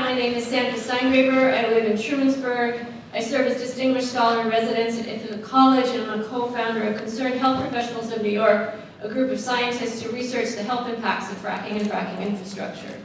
My name is Sandra Steingraber. I live in Trumansburg. I serve as Distinguished Scholar in Residence at Ithaca College, and I'm a co-founder of Concerned Health Professionals of New York, a group of scientists who research the health impacts of fracking and fracking infrastructure.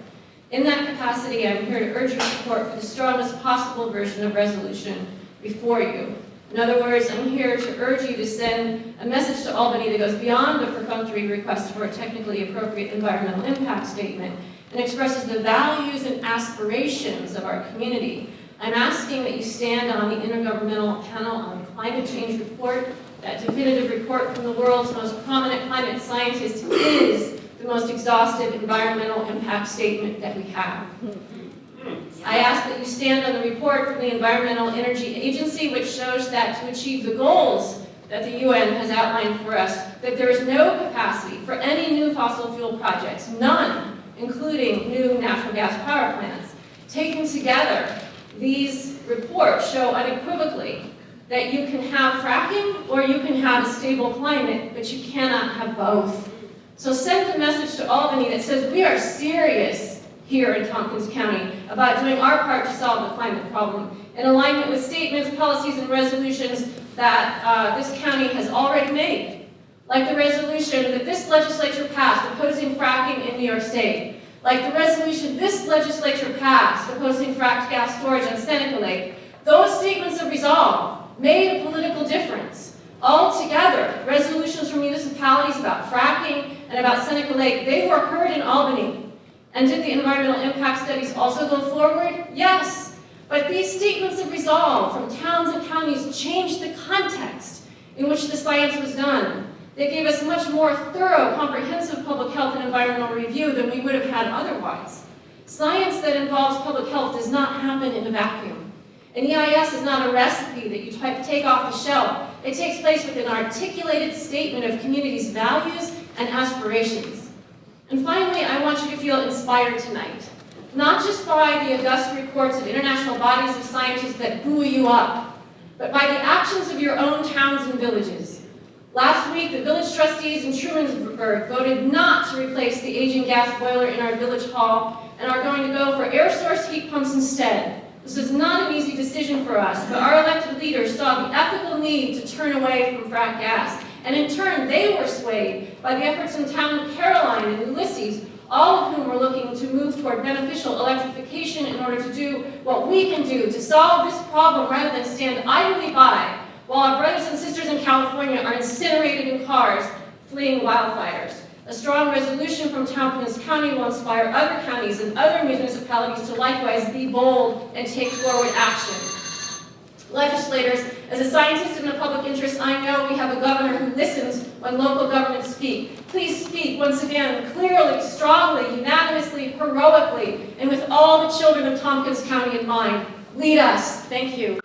In that capacity, I'm here to urge your support for the strongest possible version of resolution before you. In other words, I'm here to urge you to send a message to Albany that goes beyond a perfunctory request for a technically appropriate environmental impact statement and expresses the values and aspirations of our community. I'm asking that you stand on the Intergovernmental Panel on Climate Change report. That definitive report from the world's most prominent climate scientists is the most exhaustive environmental impact statement that we have. I ask that you stand on the report from the Environmental Energy Agency, which shows that to achieve the goals that the UN has outlined for us, that there is no capacity for any new fossil fuel projects, none, including new natural gas power plants. Taken together, these reports show unequivocally that you can have fracking or you can have a stable climate, but you cannot have both. So send a message to Albany that says we are serious here in Tompkins County about doing our part to solve the climate problem in alignment with statements, policies, and resolutions that this county has already made, like the resolution that this legislature passed opposing fracking in New York State, like the resolution this legislature passed opposing fracked gas storage on Seneca Lake. Those statements of resolve made a political difference. Altogether, resolutions from municipalities about fracking and about Seneca Lake, they were heard in Albany. And did the environmental impact studies also go forward? Yes. But these statements of resolve from towns and counties changed the context in which the science was done. They gave us much more thorough, comprehensive public health and environmental review than we would have had otherwise. Science that involves public health does not happen in a vacuum. An EIS is not a recipe that you take off the shelf. It takes place with an articulated statement of communities' values and aspirations. And finally, I want you to feel inspired tonight, not just by the august reports of international bodies of scientists that buoy you up, but by the actions of your own towns and villages. Last week, the village trustees in Trumansburg voted not to replace the aging gas boiler in our village hall and are going to go for air source heat pumps instead. This is not an easy decision for us, but our elected leaders saw the ethical need to turn away from fracked gas. And in turn, they were swayed by the efforts in town of Caroline and Ulysses, all of whom were looking to move toward beneficial electrification in order to do what we can do to solve this problem rather than stand idly by while our brothers and sisters in California are incinerated in cars fleeing wildfires. A strong resolution from Tompkins County will inspire other counties and other municipalities to likewise be bold and take forward action. Legislators, as a scientist in the public interest, I know we have a governor who listens when local governments speak. Please speak once again, clearly, strongly, unanimously, heroically, and with all the children of Tompkins County in mind. Lead us. Thank you.